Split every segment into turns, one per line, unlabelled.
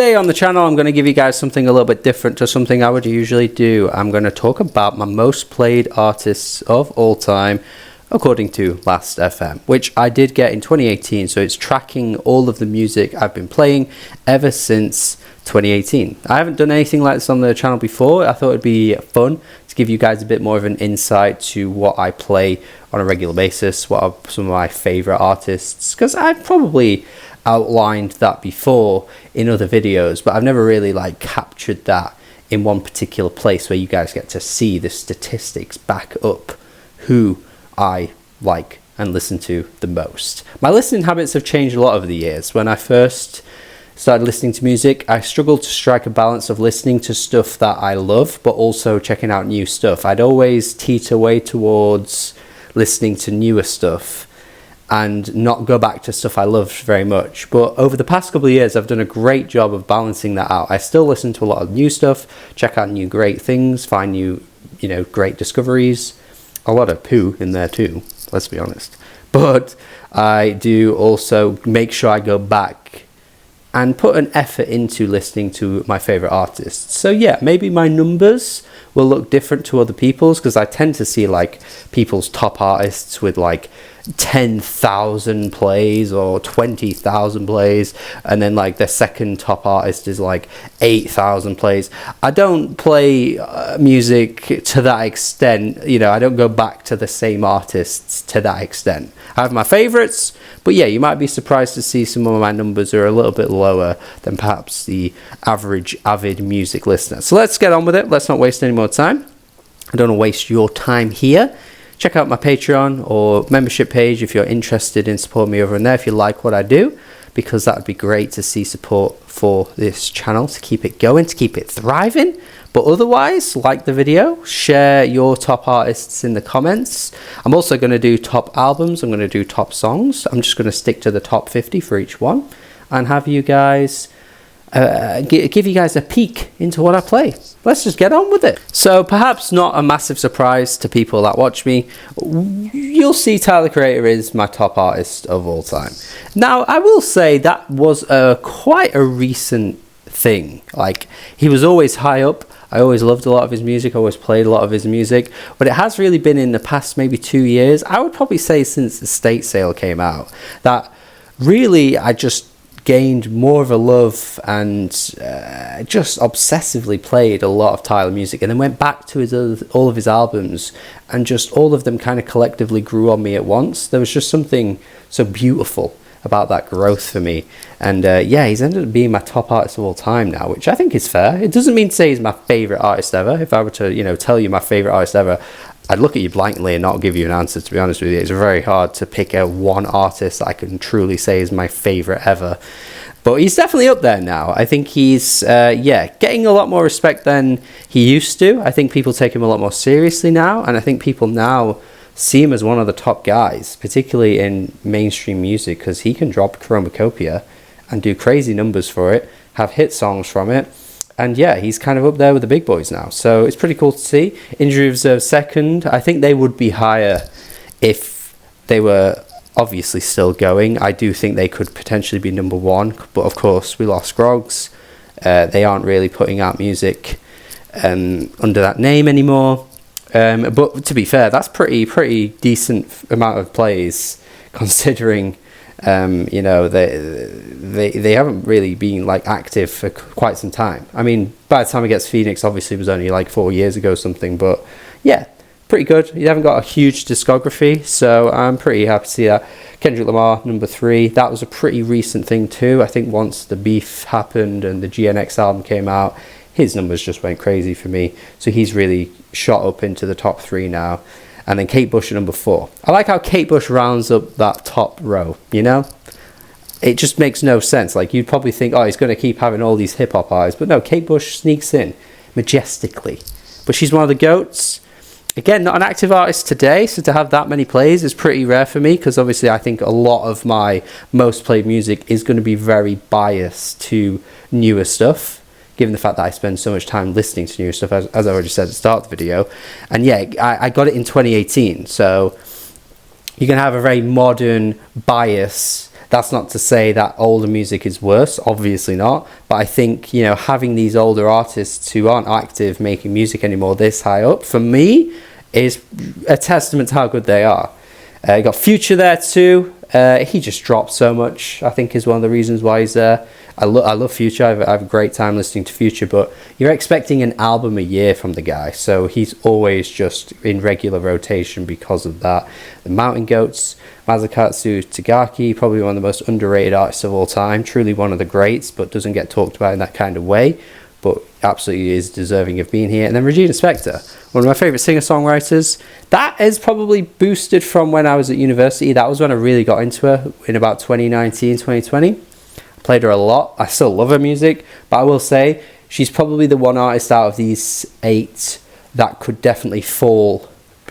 Today on the channel, I'm going to give you guys something a little bit different to something I would usually do. I'm going to talk about my most played artists of all time, according to Last.fm, which I did get in 2018. So it's tracking all of the music I've been playing ever since 2018. I haven't done anything like this on the channel before. I thought it'd be fun to give you guys a bit more of an insight to what I play on a regular basis, what are some of my favorite artists, because I've probably outlined that before in other videos, but I've never really captured that in one particular place where you guys get to see the statistics back up who I like and listen to the most. My listening habits have changed a lot over the years. When I first started listening to music, I struggled to strike a balance of listening to stuff that I love but also checking out new stuff. I'd always teeter way towards listening to newer stuff and not go back to stuff I loved very much. But over the past couple of years, I've done a great job of balancing that out. I still listen to a lot of new stuff, check out new great things, find new, great discoveries. A lot of poo in there too, let's be honest. But I do also make sure I go back and put an effort into listening to my favorite artists. So yeah, maybe my numbers will look different to other people's, because I tend to see people's top artists with 10,000 plays or 20,000 plays, and then their second top artist is 8,000 plays. I don't play music to that extent. I don't go back to the same artists to that extent. I have my favorites, but yeah, you might be surprised to see some of my numbers are a little bit lower than perhaps the average avid music listener. So let's get on with it. Let's not waste any more time. I don't want to waste your time here. Check out my Patreon or membership page if you're interested in supporting me over in there, if you like what I do, because that would be great to see support for this channel, to keep it going, to keep it thriving. But otherwise, like the video, share your top artists in the comments. I'm also going to do top albums. I'm going to do top songs. I'm just going to stick to the top 50 for each one and have you guys give you guys a peek into what I play. Let's just get on with it. So perhaps not a massive surprise to people that watch me, you'll see Tyler Creator is my top artist of all time. Now, I will say that was quite a recent thing. He was always high up. I always loved a lot of his music, I always played a lot of his music, but it has really been in the past maybe 2 years, I would probably say since the State Sale came out, that really I just gained more of a love and just obsessively played a lot of Tyler music, and then went back to all of his albums, and just all of them kind of collectively grew on me at once. There was just something so beautiful about that growth for me, and yeah, he's ended up being my top artist of all time now, which I think is fair. It doesn't mean to say he's my favorite artist ever. If I were to tell you my favorite artist ever, I'd look at you blankly and not give you an answer, to be honest with you. It's very hard to pick out one artist that I can truly say is my favorite ever. But he's definitely up there now. I think he's, getting a lot more respect than he used to. I think people take him a lot more seriously now, and I think people now see him as one of the top guys, particularly in mainstream music, because he can drop Chromacopia and do crazy numbers for it, have hit songs from it. And yeah, he's kind of up there with the big boys now. So it's pretty cool to see. Injury Reserve second. I think they would be higher if they were obviously still going. I do think they could potentially be number one. But of course, we lost Grogs. They aren't really putting out music under that name anymore. But to be fair, that's pretty decent amount of plays, considering they haven't really been active for quite some time. I mean, by the time it gets Phoenix, obviously it was only 4 years ago or something, but yeah, pretty good. You haven't got a huge discography, so I'm pretty happy to see that. Kendrick Lamar, number 3, that was a pretty recent thing too. I think once the beef happened and the GNX album came out, his numbers just went crazy for me, so he's really shot up into the top 3 now. And then Kate Bush at number 4. I like how Kate Bush rounds up that top row, It just makes no sense. You'd probably think, oh, he's going to keep having all these hip-hop artists. But no, Kate Bush sneaks in majestically. But she's one of the GOATs. Again, not an active artist today, so to have that many plays is pretty rare for me, because obviously I think a lot of my most played music is going to be very biased to newer stuff, given the fact that I spend so much time listening to new stuff, as I already said at the start of the video. And yeah, I got it in 2018, so you can have a very modern bias That's not to say that older music is worse, obviously not. But I think, you know, having these older artists who aren't active making music anymore this high up, for me, is a testament to how good they are. You got Future there too. He just dropped so much, I think, is one of the reasons why he's there. I love Future. I have a great time listening to Future, but you're expecting an album a year from the guy, so he's always just in regular rotation because of that. The Mountain Goats, Masakatsu Tagaki, probably one of the most underrated artists of all time, truly one of the greats, but doesn't get talked about in that kind of way, but absolutely is deserving of being here. And then Regina Spektor, one of my favourite singer-songwriters. That is probably boosted from when I was at university. That was when I really got into her, in about 2019, 2020. Played her a lot. I still love her music, but I will say she's probably the one artist out of these 8 that could definitely fall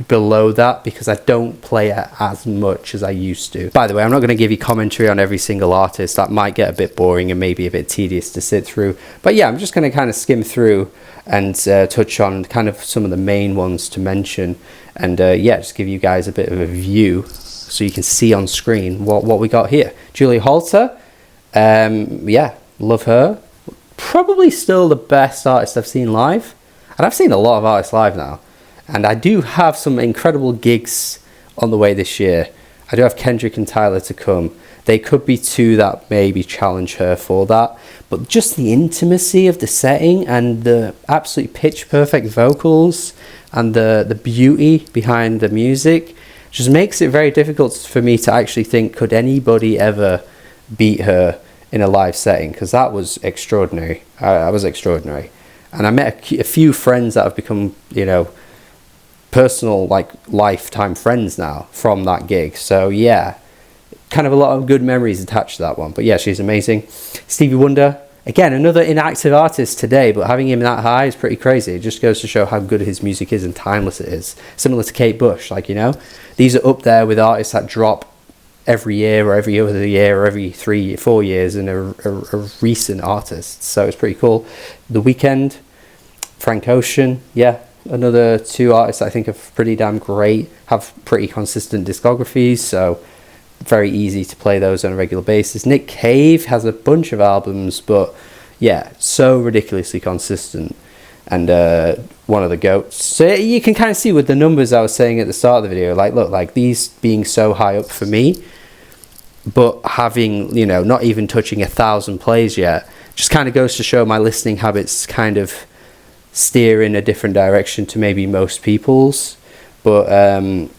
below that, because I don't play her as much as I used to. By the way, I'm not going to give you commentary on every single artist. That might get a bit boring and maybe a bit tedious to sit through. But yeah, I'm just going to kind of skim through and touch on kind of some of the main ones to mention, and yeah, just give you guys a bit of a view so you can see on screen what we got here. Julie Holter. Yeah, love her. Probably still the best artist I've seen live, and I've seen a lot of artists live now, and I do have some incredible gigs on the way this year. I do have Kendrick and Tyler to come. They could be 2 that maybe challenge her for that, but just the intimacy of the setting and the absolutely pitch perfect vocals and the beauty behind the music just makes it very difficult for me to actually think, could anybody ever beat her in a live setting? Because that was extraordinary. I was extraordinary, and I met a few friends that have become, you know, personal, like, lifetime friends now from that gig. So yeah, kind of a lot of good memories attached to that one. But yeah, she's amazing. Stevie Wonder, again, another inactive artist today, but having him that high is pretty crazy. It just goes to show how good his music is and timeless it is. Similar to Kate Bush, like, you know, these are up there with artists that drop every year or every other year or every 3-4 years, and a recent artist. So it's pretty cool. The Weeknd, Frank Ocean, yeah, another 2 artists I think are pretty damn great, have pretty consistent discographies, so very easy to play those on a regular basis. Nick Cave has a bunch of albums, but yeah, so ridiculously consistent, and one of the goats. So you can kind of see with the numbers I was saying at the start of the video, like, look, like, these being so high up for me, but having, you know, not even touching 1,000 plays yet, just kind of goes to show my listening habits kind of steer in a different direction to maybe most people's. But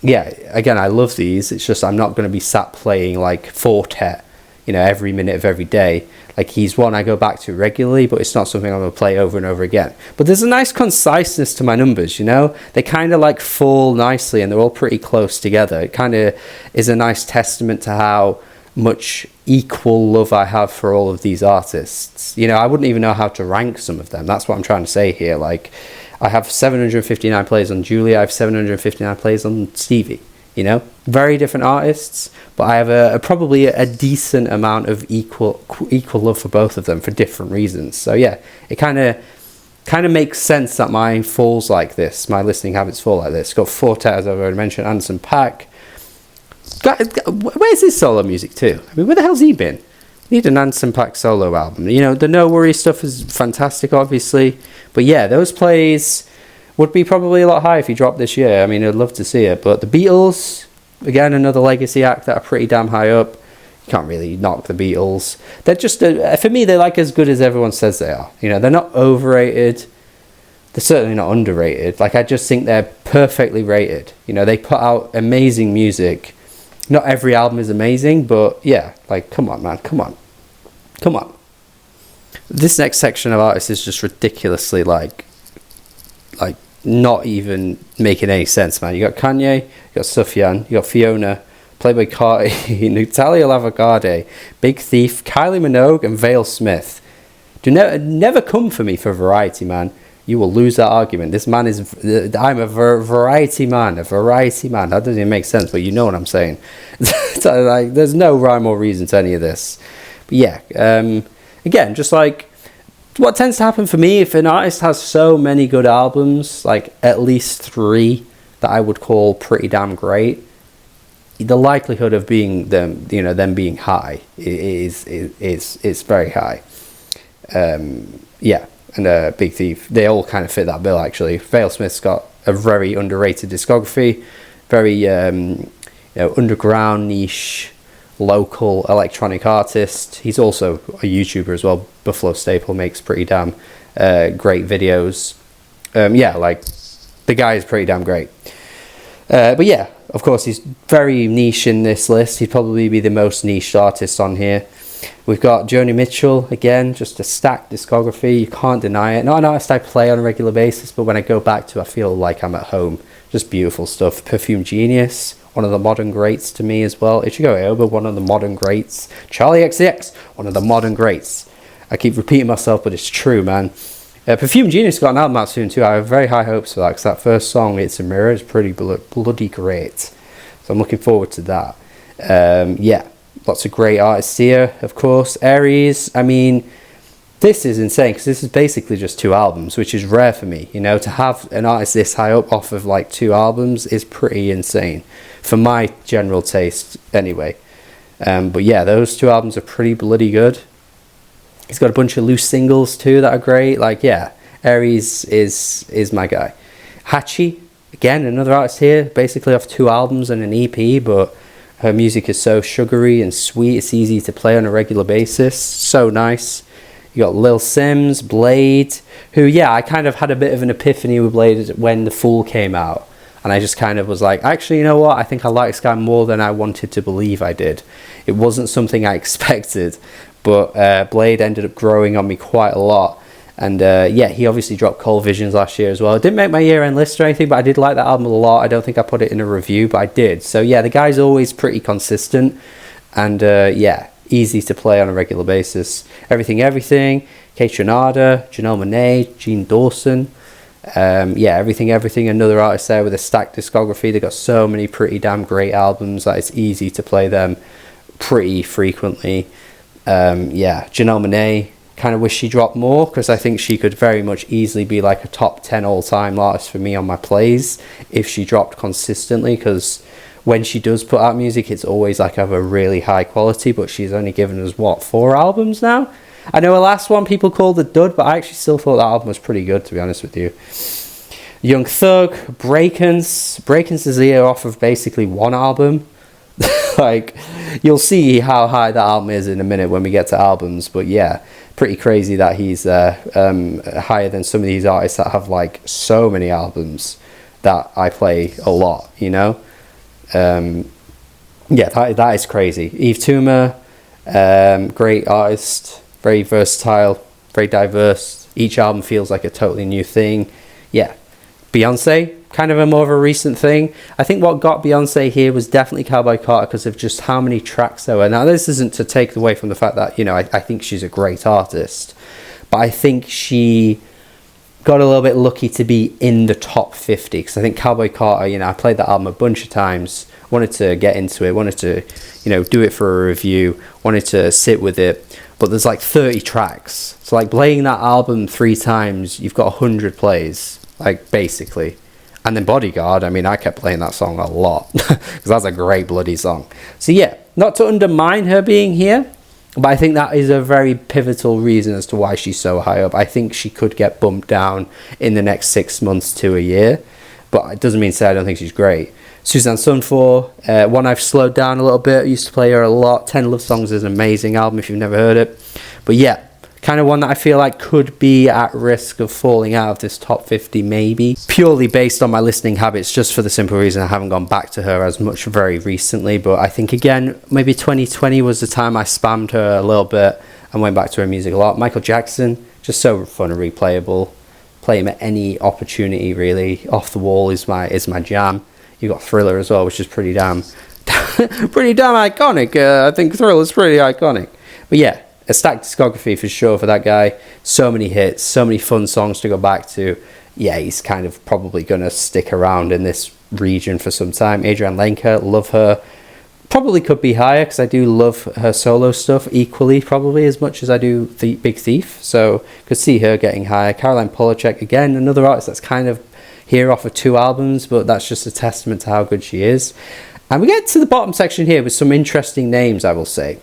yeah, again, I love these. It's just I'm not going to be sat playing like Fortet, you know, every minute of every day. Like, he's one I go back to regularly, but it's not something I'm going to play over and over again. But there's a nice conciseness to my numbers, you know? They kind of like fall nicely, and they're all pretty close together. It kind of is a nice testament to how much equal love I have for all of these artists. You know, I wouldn't even know how to rank some of them. That's what I'm trying to say here. Like, I have 759 plays on Julia, I have 759 plays on Stevie. You know, very different artists, but I have probably a decent amount of equal love for both of them for different reasons. So yeah, it kind of makes sense that mine falls like this. My listening habits fall like this. Got Fortet, as I've already mentioned, Anderson .Paak. Where's his solo music too? I mean, where the hell's he been? We need an Anderson .Paak solo album. You know, the No Worries stuff is fantastic, obviously, but yeah, those plays would be probably a lot higher if he dropped this year. I mean, I'd love to see it. But the Beatles, again, another legacy act that are pretty damn high up. You can't really knock the Beatles. They're just, for me, they're like as good as everyone says they are. You know, they're not overrated. They're certainly not underrated. Like, I just think they're perfectly rated. You know, they put out amazing music. Not every album is amazing, but yeah, like, come on, man, come on. Come on. This next section of artists is just ridiculously, like, not even making any sense, man. You got Kanye, you got Sufjan, you got Fiona, Playboi Carti, Natalia Lafourcade, Big Thief, Kylie Minogue, and Vale Smith. Do never come for me for variety, man. You will lose that argument. This man is... I'm a variety man. A variety man. That doesn't even make sense, but you know what I'm saying. So, like, there's no rhyme or reason to any of this. But yeah, again, just like... What tends to happen for me, if an artist has so many good albums, like at least 3 that I would call pretty damn great, the likelihood of being them, them being high is very high. Yeah, and Big Thief, they all kind of fit that bill actually. Vale Smith's got a very underrated discography, very underground, niche, local electronic artist. He's also a YouTuber as well. Buffalo Staple makes pretty damn great videos. Yeah, like the guy is pretty damn great. But yeah, of course, he's very niche in this list. He'd probably be the most niche artist on here. We've got Joni Mitchell, again, just a stacked discography. You can't deny it. Not an artist I play on a regular basis, but when I go back to, I feel like I'm at home. Just beautiful stuff. Perfume Genius, one of the modern greats to me as well. Ichigo Aoba, one of the modern greats. Charlie XCX, one of the modern greats. I keep repeating myself, but it's true, man. Perfume Genius got an album out soon too. I have very high hopes for that, because that first song, It's a Mirror, is pretty bloody great. So I'm looking forward to that. Yeah, lots of great artists here, of course. Aries, I mean, this is insane, because this is basically just 2 albums, which is rare for me. To have an artist this high up off of like 2 albums is pretty insane, for my general taste anyway. But yeah, those 2 albums are pretty bloody good. He's got a bunch of loose singles too that are great. Like, yeah, Aries is my guy. Hachi, again, another artist here, basically off 2 albums and an EP, but her music is so sugary and sweet. It's easy to play on a regular basis. So nice. You got Lil Sims, Blade, who, yeah, I kind of had a bit of an epiphany with Blade when The Fool came out. And I just kind of was like, actually, you know what? I think I like this guy more than I wanted to believe I did. It wasn't something I expected. But Blade ended up growing on me quite a lot. And yeah, he obviously dropped Cold Visions last year as well. It didn't make my year-end list or anything, but I did like that album a lot. I don't think I put it in a review, but I did. So yeah, the guy's always pretty consistent. And yeah, easy to play on a regular basis. Everything, Kate Renata, Janelle Monáe, Jean Dawson. Yeah, Everything, another artist there with a stacked discography. They've got so many pretty damn great albums that it's easy to play them pretty frequently. Yeah, Janelle Monáe, kind of wish she dropped more, because I think she could very much easily be like a top 10 all-time artist for me on my plays if she dropped consistently, because when she does put out music, it's always like of a really high quality, but she's only given us, what, 4 albums now? I know her last one people called a dud, but I actually still thought that album was pretty good, to be honest with you. Young Thug, Brakence is here off of basically 1 album. Like, you'll see how high that album is in a minute when we get to albums, but yeah, pretty crazy that he's higher than some of these artists that have like so many albums that I play a lot, Yeah, that is crazy. Yves Tumor, great artist, very versatile, very diverse. Each album feels like a totally new thing. Yeah, Beyonce, kind of a more of a recent thing. I think what got Beyonce here was definitely Cowboy Carter, because of just how many tracks there were. Now, this isn't to take away from the fact that, I think she's a great artist, but I think she got a little bit lucky to be in the top 50, because I think Cowboy Carter, I played that album a bunch of times, wanted to get into it, wanted to, do it for a review, wanted to sit with it, but there's like 30 tracks. So like playing that album 3 times, you've got 100 plays, like basically. And then Bodyguard, I kept playing that song a lot, because that's a great bloody song. So yeah, not to undermine her being here, but I think that is a very pivotal reason as to why she's so high up. I think she could get bumped down in the next 6 months to a year, but it doesn't mean to say I don't think she's great. Suzanne Sunfor, one I've slowed down a little bit. I used to play her a lot. 10 Love Songs is an amazing album if you've never heard it. But yeah, kind of one that I feel like could be at risk of falling out of this top 50 maybe, purely based on my listening habits, just for the simple reason I haven't gone back to her as much very recently. But I think again, maybe 2020 was the time I spammed her a little bit and went back to her music a lot. Michael Jackson, just so fun and replayable, play him at any opportunity really. Off the Wall is my jam. You got Thriller as well, which is pretty damn iconic. I think Thriller's pretty iconic. But yeah, a stacked discography for sure for that guy. So many hits, so many fun songs to go back to. Yeah, he's kind of probably going to stick around in this region for some time. Adrienne Lenker, love her. Probably could be higher, because I do love her solo stuff equally, probably as much as I do the Big Thief. So could see her getting higher. Caroline Polachek, again, another artist that's kind of here off of 2 albums, but that's just a testament to how good she is. And we get to the bottom section here with some interesting names, I will say.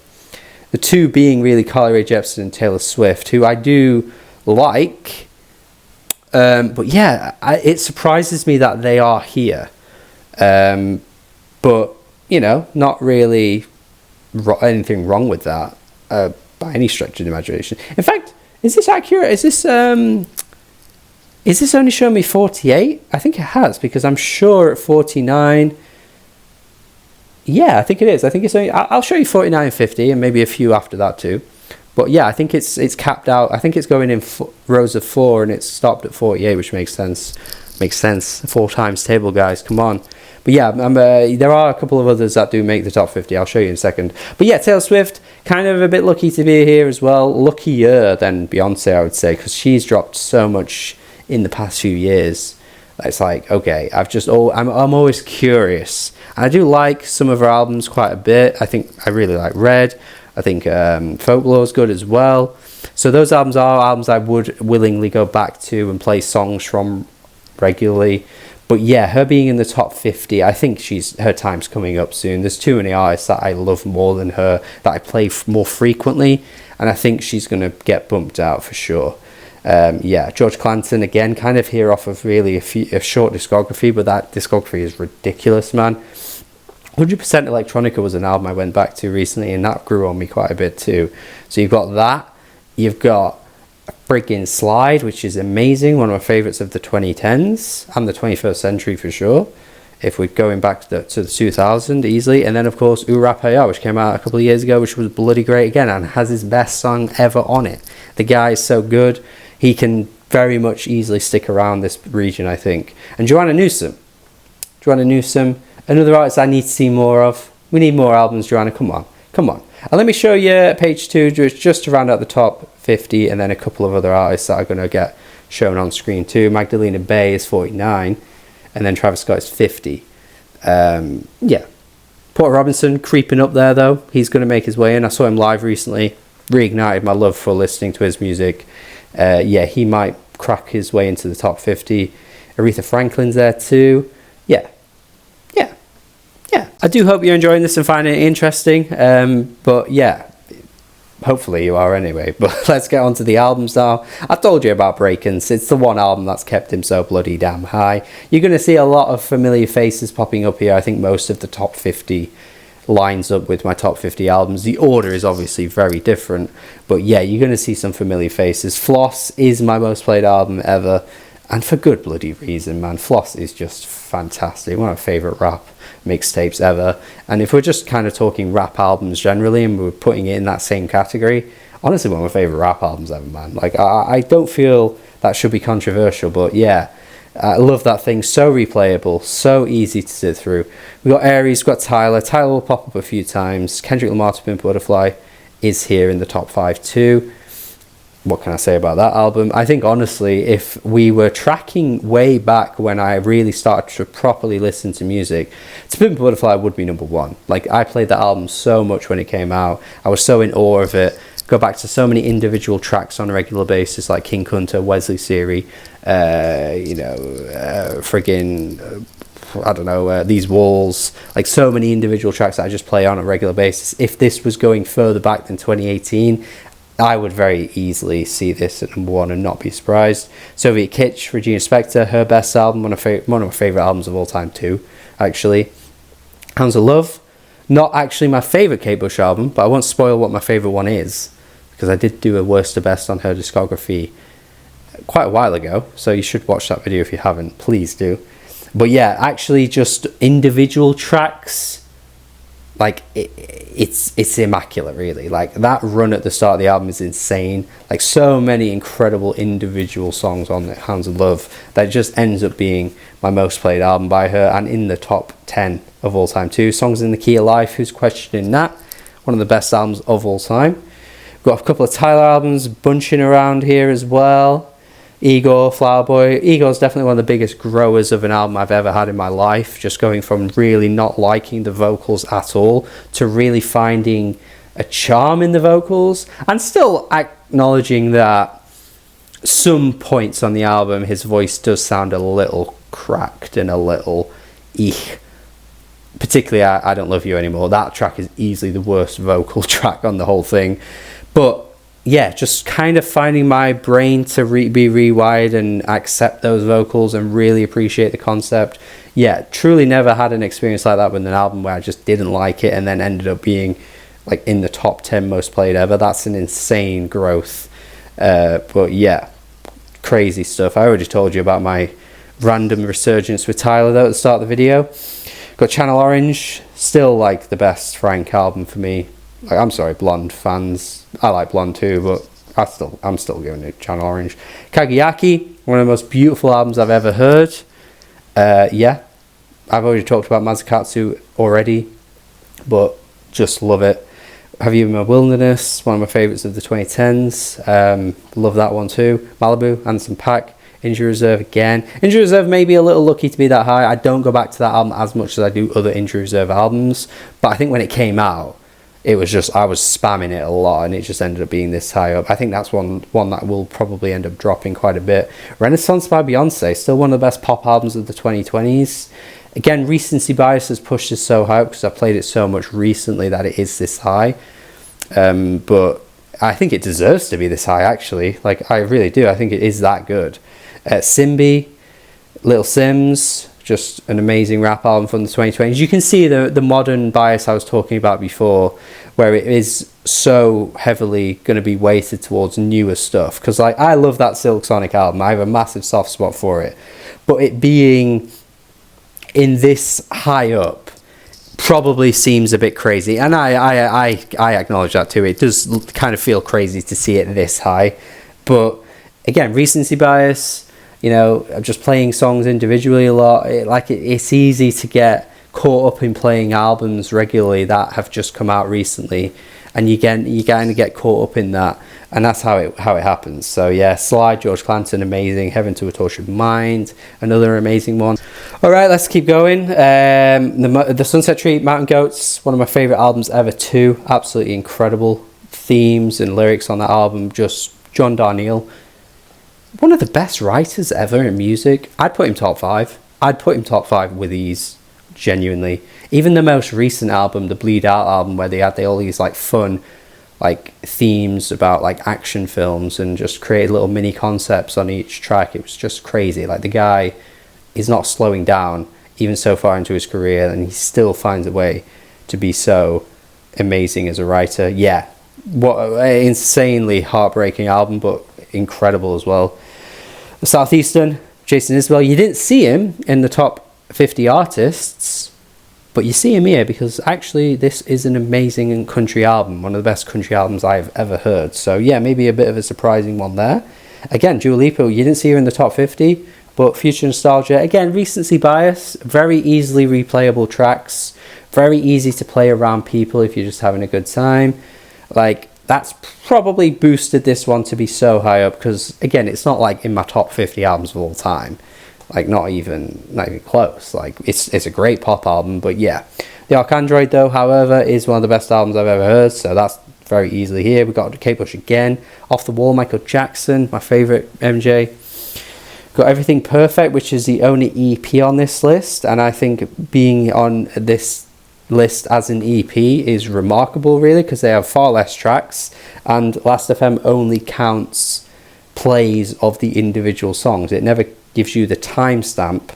The two being really Carly Rae Jepsen and Taylor Swift, who I do like. But yeah, it surprises me that they are here. But, you know, not really anything wrong with that by any stretch of the imagination. In fact, is this accurate? Is this only showing me 48? I think it has, because I'm sure at 49... Yeah, I think it is. I think it's only... I'll show you 49 and 50, and maybe a few after that too. But yeah, I think it's capped out. I think it's going in rows of 4, and it's stopped at 48, which makes sense. Makes sense. 4 times table, guys. Come on. But yeah, there are a couple of others that do make the top 50. I'll show you in a second. But yeah, Taylor Swift, kind of a bit lucky to be here as well. Luckier than Beyonce, I would say, because she's dropped so much in the past few years. It's like, okay, I'm always curious. And I do like some of her albums quite a bit. I think I really like Red. I think Folklore is good as well. So those albums are albums I would willingly go back to and play songs from regularly. But yeah, her being in the top 50, I think her time's coming up soon. There's too many artists that I love more than her, that I play more frequently. And I think she's going to get bumped out for sure. Yeah, George Clanton, again, kind of here off of really a short discography, but that discography is ridiculous, man. 100% Electronica was an album I went back to recently, and that grew on me quite a bit too. So you've got that, you've got a friggin' Slide, which is amazing, one of my favourites of the 2010s, and the 21st century for sure, if we're going back to the 2000 easily. And then of course Urapaya, which came out a couple of years ago, which was bloody great again, and has his best song ever on it. The guy is so good. He can very much easily stick around this region, I think. And Joanna Newsom, another artist I need to see more of. We need more albums, Joanna. Come on. And let me show you page 2, just to round out the top 50, and then a couple of other artists that are going to get shown on screen too. Magdalena Bay is 49, and then Travis Scott is 50. Yeah. Porter Robinson creeping up there, though. He's going to make his way in. I saw him live recently. Reignited my love for listening to his music. Yeah, he might crack his way into the top 50. Aretha Franklin's there too. Yeah. I do hope you're enjoying this and finding it interesting. But yeah, hopefully you are anyway. But let's get on to the albums now. I've told you about Breakins. It's the one album that's kept him so bloody damn high. You're going to see a lot of familiar faces popping up here. I think most of the top 50 lines up with my top 50 albums. The order is obviously very different, but yeah, you're going to see some familiar faces. Floss is my most played album ever, and for good bloody reason, man. Floss is just fantastic. One of my favourite rap mixtapes ever. And if we're just kind of talking rap albums generally and we're putting it in that same category, honestly, one of my favourite rap albums ever, man. Like, I don't feel that should be controversial, but yeah, I love that thing. So replayable, so easy to sit through. We've got Aries, we've got Tyler. Tyler will pop up a few times. Kendrick Lamar to Pimp a Butterfly is here in the top 5 too. What can I say about that album? I think honestly, if we were tracking way back when I really started to properly listen to music, To Pimp a Butterfly would be number 1. Like, I played that album so much when it came out. I was so in awe of it. Go back to so many individual tracks on a regular basis, like King Kunta, Wesley Siri, These Walls, like so many individual tracks that I just play on a regular basis. If this was going further back than 2018, I would very easily see this at number 1 and not be surprised. Soviet Kitsch, Regina Spektor, her best album, one of my favourite albums of all time too, actually. Hounds of Love, not actually my favourite Kate Bush album, but I won't spoil what my favourite one is, because I did do a worst to best on her discography quite a while ago, so you should watch that video if you haven't, please do. But yeah, actually just individual tracks, like it's immaculate, really. Like, that run at the start of the album is insane. Like, so many incredible individual songs on it, Hounds of Love, that just ends up being my most played album by her, and in the top 10 of all time too. Songs in the Key of Life, who's questioning that? One of the best albums of all time. Got a couple of Tyler albums bunching around here as well. Igor, Flower Boy. Igor's definitely one of the biggest growers of an album I've ever had in my life. Just going from really not liking the vocals at all to really finding a charm in the vocals, and still acknowledging that some points on the album his voice does sound a little cracked and a little particularly I Don't Love You Anymore. That track is easily the worst vocal track on the whole thing. But yeah, just kind of finding my brain to be rewired and accept those vocals and really appreciate the concept. Yeah, truly never had an experience like that with an album where I just didn't like it and then ended up being like in the top 10 most played ever. That's an insane growth. But yeah, crazy stuff. I already told you about my random resurgence with Tyler though at the start of the video. Got Channel Orange, still like the best Frank album for me. Like, I'm sorry, Blonde fans. I like Blonde too, but I'm still giving it Channel Orange. Kagayaki, one of the most beautiful albums I've ever heard. Yeah, I've already talked about Mazukatsu already, but just love it. Have You in My Wilderness, one of my favourites of the 2010s. Love that one too. Malibu, Anderson .Paak. Injury Reserve again. Injury Reserve may be a little lucky to be that high. I don't go back to that album as much as I do other Injury Reserve albums, but I think when it came out, it was just, I was spamming it a lot and it just ended up being this high up. I think that's one that will probably end up dropping quite a bit. Renaissance by Beyonce, still one of the best pop albums of the 2020s. Again, recency bias has pushed us so high because I've played it so much recently that it is this high. But I think it deserves to be this high, actually. Like, I really do. I think it is that good. Simbi, Little Sims, just an amazing rap album from the 2020s. You can see the modern bias I was talking about before, where it is so heavily going to be weighted towards newer stuff. Because like, I love that Silk Sonic album. I have a massive soft spot for it. But it being in this high up probably seems a bit crazy, and I acknowledge that too. It does kind of feel crazy to see it this high, but again, recency bias. You know, I'm just playing songs individually a lot. It's easy to get caught up in playing albums regularly that have just come out recently, and you kind of get caught up in that, and that's how it happens. So yeah, Slide, George Clanton, amazing. Heaven to a Tortured Mind, another amazing one. All right, let's keep going. The Sunset Tree, Mountain Goats, one of my favorite albums ever too. Absolutely incredible themes and lyrics on that album. Just John Darnielle, one of the best writers ever in music. I'd put him top 5. I'd put him top 5 with ease, genuinely. Even the most recent album, the Bleed Out album, where they had all these like fun like themes about like action films and just create little mini concepts on each track. It was just crazy. Like, the guy is not slowing down even so far into his career, and he still finds a way to be so amazing as a writer. Yeah, what an insanely heartbreaking album, but incredible as well. Southeastern, Jason Isbell. You didn't see him in the top 50 artists, but you see him here because actually this is an amazing country album, one of the best country albums I've ever heard. So yeah, maybe a bit of a surprising one there. Again, Dua Lipa, you didn't see her in the top 50, but Future Nostalgia, again, recency bias, very easily replayable tracks, very easy to play around people if you're just having a good time. Like, that's probably boosted this one to be so high up because, again, it's not like in my top 50 albums of all time. Like, not even close. Like, it's a great pop album, but yeah. The Arcandroid, though, however, is one of the best albums I've ever heard, so that's very easily here. We got Kate Bush again. Off the Wall, Michael Jackson, my favourite MJ. Got Everything Perfect, which is the only EP on this list, and I think being on this list as an EP is remarkable, really, because they have far less tracks, and Last.fm only counts plays of the individual songs. It never gives you the timestamp.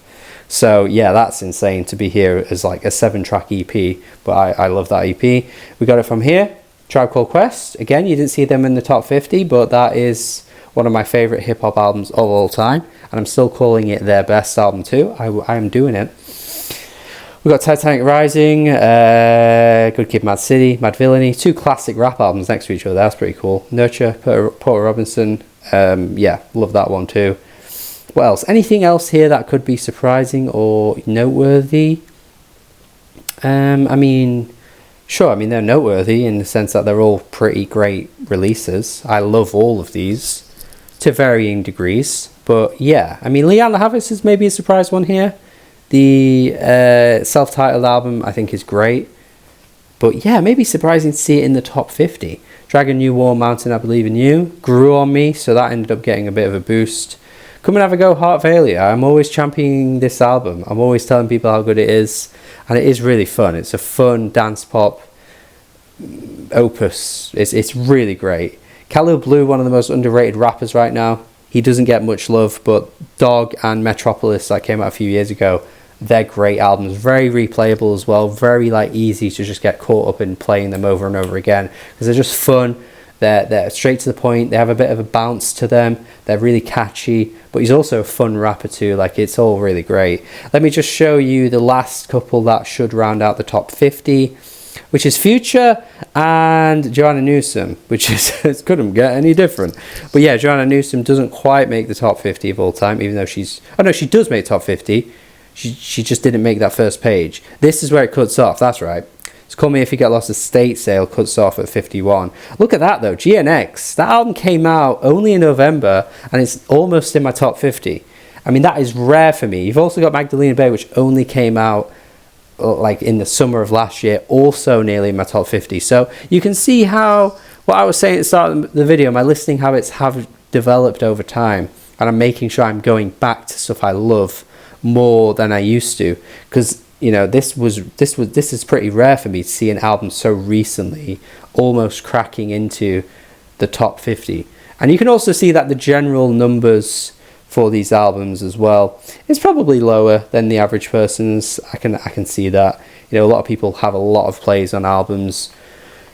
So yeah, that's insane to be here as like a 7-track EP, but I love that EP. We got it from here. Tribe Called Quest, again, you didn't see them in the top 50, but that is one of my favorite hip-hop albums of all time, and I'm still calling it their best album too. I am doing it. We got Titanic Rising, Good Kid, Mad City, Mad Villainy, 2 classic rap albums next to each other. That's pretty cool. Nurture, Porter Robinson, yeah, love that one too. What else? Anything else here that could be surprising or noteworthy? I mean, sure, I mean, they're noteworthy in the sense that they're all pretty great releases. I love all of these to varying degrees. But yeah, I mean, Leanne Havas is maybe a surprise one here. The self-titled album, I think, is great. But yeah, maybe surprising to see it in the top 50. Dragon New Warm Mountain, I Believe in You, grew on me, so that ended up getting a bit of a boost. come and have a go, Heart Failure. I'm always championing this album. I'm always telling people how good it is, and it is really fun. It's a fun dance pop opus. It's really great. Khalil Blue, one of the most underrated rappers right now. He doesn't get much love, but Dog and Metropolis that came out a few years ago, they're great albums. Very replayable as well. Very like easy to just get caught up in playing them over and over again because they're just fun. They're straight to the point. They have a bit of a bounce to them. They're really catchy, but he's also a fun rapper too. Like, it's all really great. Let me just show you the last couple that should round out the top 50, which is Future and Joanna Newsom, which is, it couldn't get any different. But yeah, Joanna Newsom doesn't quite make the top 50 of all time, even though she's, oh no, she does make top 50. She just didn't make that first page. This is where it cuts off, that's right. It's Call Me If You Get Lost Estate Sale cuts off at 51. Look at that though, GNX. That album came out only in November and it's almost in my top 50. I mean, that is rare for me. You've also got Magdalena Bay, which only came out like in the summer of last year, also nearly in my top 50. So you can see how, what I was saying at the start of the video, my listening habits have developed over time, and I'm making sure I'm going back to stuff I love more than I used to, because you know, this is pretty rare for me to see an album so recently almost cracking into the top 50. And you can also see that the general numbers for these albums as well is probably lower than the average person's. I can see that. You know, a lot of people have a lot of plays on albums.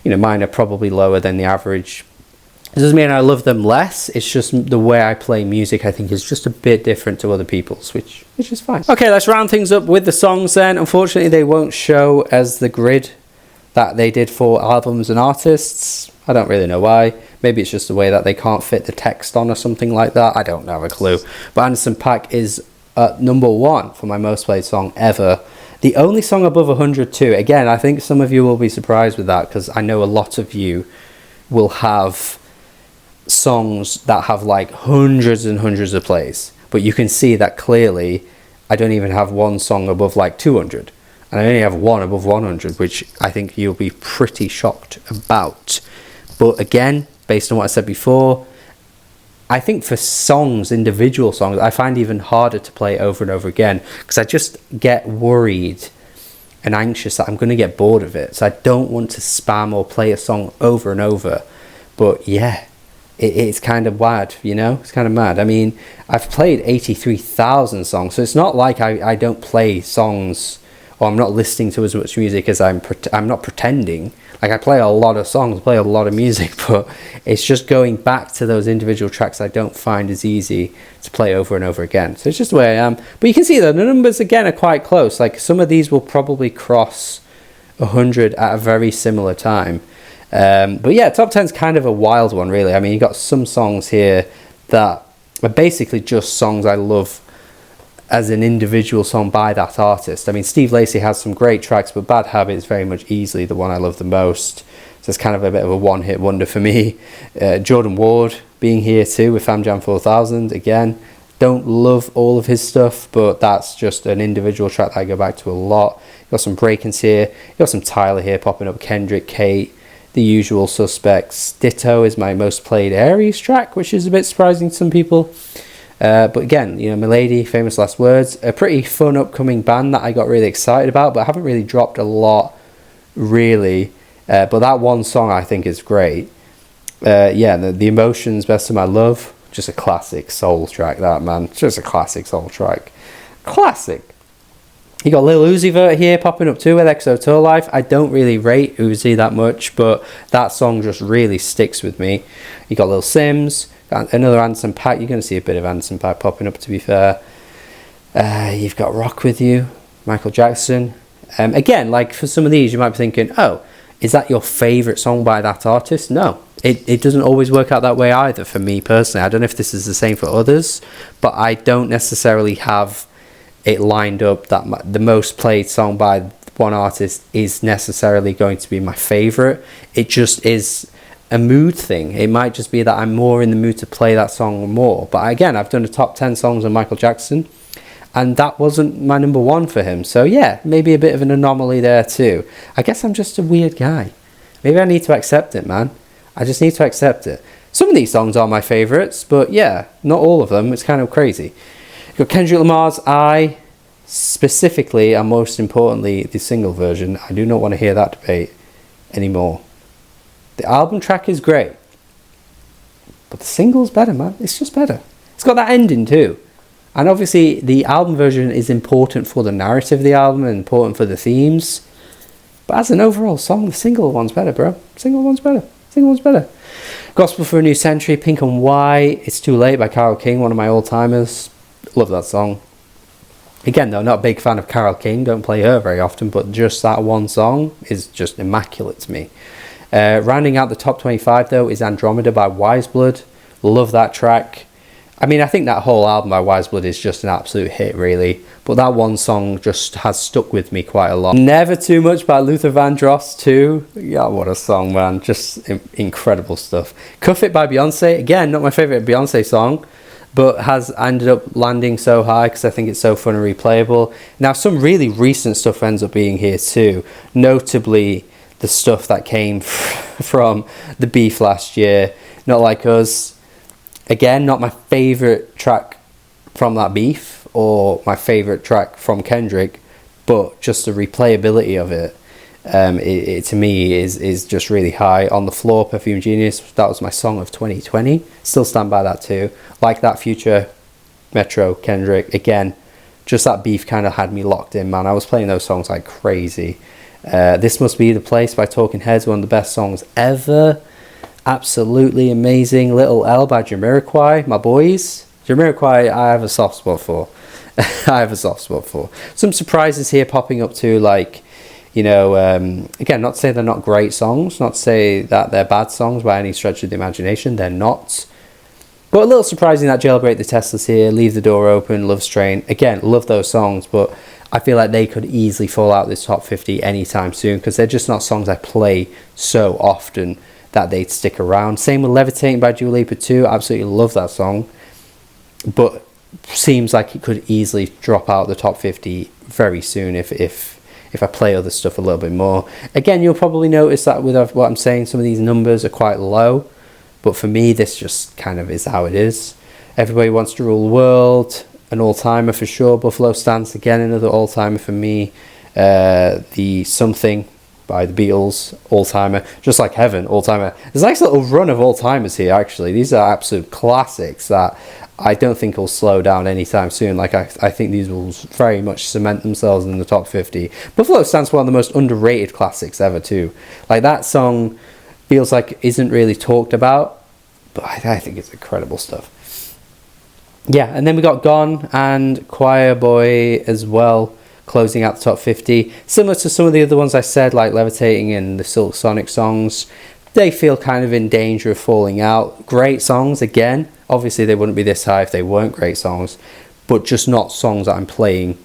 You know, mine are probably lower than the average. It doesn't mean I love them less. It's just the way I play music, I think, is just a bit different to other people's, which is fine. Okay, let's round things up with the songs then. Unfortunately, they won't show as the grid that they did for albums and artists. I don't really know why. Maybe it's just the way that they can't fit the text on or something like that. I don't have a clue. But Anderson .Paak is number 1 for my most played song ever. The only song above 100 too. Again, I think some of you will be surprised with that, because I know a lot of you will have songs that have like hundreds and hundreds of plays, but you can see that clearly I don't even have one song above like 200, and I only have one above 100, which I think you'll be pretty shocked about. But again, based on what I said before, I think for songs, individual songs, I find even harder to play over and over again, because I just get worried and anxious that I'm going to get bored of it. So I don't want to spam or play a song over and over. But yeah, it's kind of mad, you know? It's kind of mad. I mean, I've played 83,000 songs, so it's not like I don't play songs, or I'm not listening to as much music as I'm not pretending. Like, I play a lot of songs, play a lot of music, but it's just going back to those individual tracks I don't find as easy to play over and over again. So it's just the way I am. But you can see that the numbers, again, are quite close. Like, some of these will probably cross 100 at a very similar time. But yeah, top 10 is kind of a wild one, really. I mean, you got some songs here that are basically just songs I love as an individual song by that artist. I mean, Steve Lacy has some great tracks, but Bad Habit is very much easily the one I love the most. So it's kind of a bit of a one-hit wonder for me. Jordan Ward being here too with Fam Jam 4000. Again, don't love all of his stuff, but that's just an individual track that I go back to a lot. You got some Break-ins here. You got some Tyler here popping up, Kendrick, Kate. The Usual Suspects. Ditto is my most played Aries track, which is a bit surprising to some people. But again, you know, Milady, Famous Last Words, a pretty fun upcoming band that I got really excited about, but I haven't really dropped a lot, really. But that one song I think is great. Yeah, the Emotions, Best of My Love, just a classic soul track, that, man. Just a classic soul track. Classic. You got Lil Uzi Vert here popping up too with XO Tour Life. I don't really rate Uzi that much, but that song just really sticks with me. You got Lil Sims, got another Anderson .Paak. You're going to see a bit of Anderson .Paak popping up, to be fair. You've got Rock With You, Michael Jackson. Again, like for some of these, you might be thinking, oh, is that your favourite song by that artist? No, it doesn't always work out that way either for me personally. I don't know if this is the same for others, but I don't necessarily have it lined up that the most played song by one artist is necessarily going to be my favourite. It just is a mood thing. It might just be that I'm more in the mood to play that song more. But again, I've done a top 10 songs on Michael Jackson, and that wasn't my number 1 for him. So yeah, maybe a bit of an anomaly there too. I guess I'm just a weird guy. Maybe I need to accept it, man. I just need to accept it. Some of these songs are my favourites, but yeah, not all of them. It's kind of crazy. You've got Kendrick Lamar's I, specifically and most importantly the single version. I do not want to hear that debate anymore. The album track is great, but the single's better, man. It's just better. It's got that ending too. And obviously the album version is important for the narrative of the album and important for the themes. But as an overall song, the single one's better, bro. Single one's better. Single one's better. Gospel for a New Century, Pink and White, It's Too Late by Carole King, one of my all-timers. Love that song. Again, though, not a big fan of Carole King. Don't play her very often, but just that one song is just immaculate to me. Rounding out the top 25, though, is Andromeda by Wise Blood. Love that track. I mean, I think that whole album by Wise Blood is just an absolute hit, really. But that one song just has stuck with me quite a lot. Never Too Much by Luther Vandross, too. Yeah, what a song, man. Just incredible stuff. Cuff It by Beyonce. Again, not my favourite Beyonce song, but has ended up landing so high because I think it's so fun and replayable. Now, some really recent stuff ends up being here too, notably the stuff that came from the beef last year. Not Like Us. Again, not my favourite track from that beef or my favourite track from Kendrick, but just the replayability of it, it to me is just really high. On the Floor, Perfume Genius, that was my song of 2020. Still stand by that too. Like That, Future, Metro, Kendrick. Again, just that beef kind of had me locked in, man. I was playing those songs like crazy. This Must Be the Place by Talking Heads, one of the best songs ever. Absolutely amazing. Little L by Jamiroquai, my boys. Jamiroquai, I have a soft spot for. I have a soft spot for. Some surprises here popping up too, like, you know, again, not to say they're not great songs, not to say that they're bad songs by any stretch of the imagination, they're not. But a little surprising that Jailbreak the Teslas here, Leave the Door Open, Love's Train. Again, love those songs, but I feel like they could easily fall out this top 50 anytime soon because they're just not songs I play so often that they'd stick around. Same with Levitating by Dua Lipa too. Absolutely love that song, but seems like it could easily drop out the top 50 very soon if I play other stuff a little bit more. Again, you'll probably notice that with what I'm saying, some of these numbers are quite low, but for me this just kind of is how it is. Everybody Wants to Rule the World, an all-timer for sure. Buffalo Stance, again another all-timer for me. The Something by the Beatles, all-timer. Just Like Heaven, all-timer. There's a nice little run of all-timers here, actually. These are absolute classics that I don't think will slow down anytime soon. Like, I think these will very much cement themselves in the top 50. Buffalo Stance, one of the most underrated classics ever, too. Like, that song feels like isn't really talked about, but I think it's incredible stuff. Yeah, and then we got Gone and Choir Boy as well, closing out the top 50. Similar to some of the other ones I said, like Levitating and the Silk Sonic songs, they feel kind of in danger of falling out. Great songs, again. Obviously, they wouldn't be this high if they weren't great songs, but just not songs that I'm playing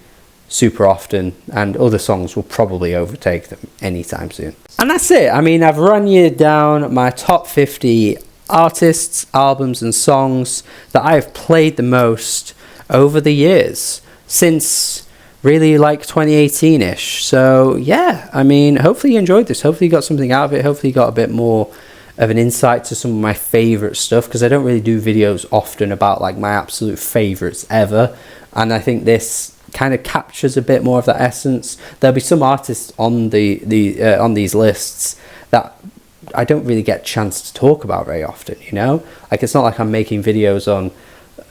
super often, and other songs will probably overtake them anytime soon. And that's it. I mean, I've run you down my top 50 artists, albums, and songs that I have played the most over the years, since really like 2018-ish. So yeah, I mean, hopefully you enjoyed this. Hopefully you got something out of it. Hopefully you got a bit more of an insight to some of my favorite stuff, because I don't really do videos often about like my absolute favorites ever, and I think this kind of captures a bit more of that essence. There'll be some artists on on these lists that I don't really get a chance to talk about very often, you know? Like, it's not like I'm making videos on,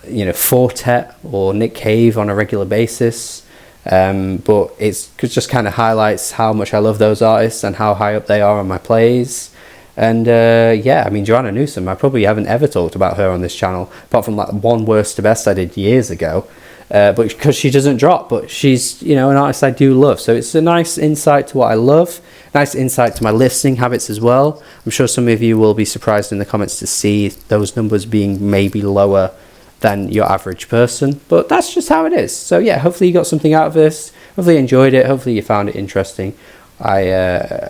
you know, Fortet or Nick Cave on a regular basis, but it just kind of highlights how much I love those artists and how high up they are on my plays. And yeah, I mean, Joanna Newsom, I probably haven't ever talked about her on this channel, apart from like one Worst to Best I did years ago, but because she doesn't drop, but she's, you know, an artist I do love. So it's a nice insight to what I love, nice insight to my listening habits as well. I'm sure some of you will be surprised in the comments to see those numbers being maybe lower than your average person, but that's just how it is. So yeah, hopefully you got something out of this, hopefully you enjoyed it, hopefully you found it interesting. I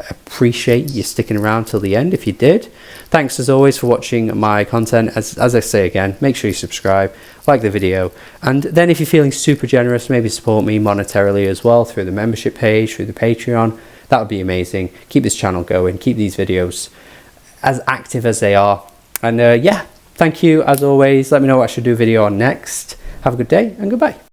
appreciate you sticking around till the end if you did. Thanks as always for watching my content. As I say again, make sure you subscribe, like the video, and then if you're feeling super generous, maybe support me monetarily as well through the membership page, through the Patreon. That would be amazing. Keep this channel going, keep these videos as active as they are, And yeah, thank you as always. Let me know what I should do a video on next. Have a good day and goodbye.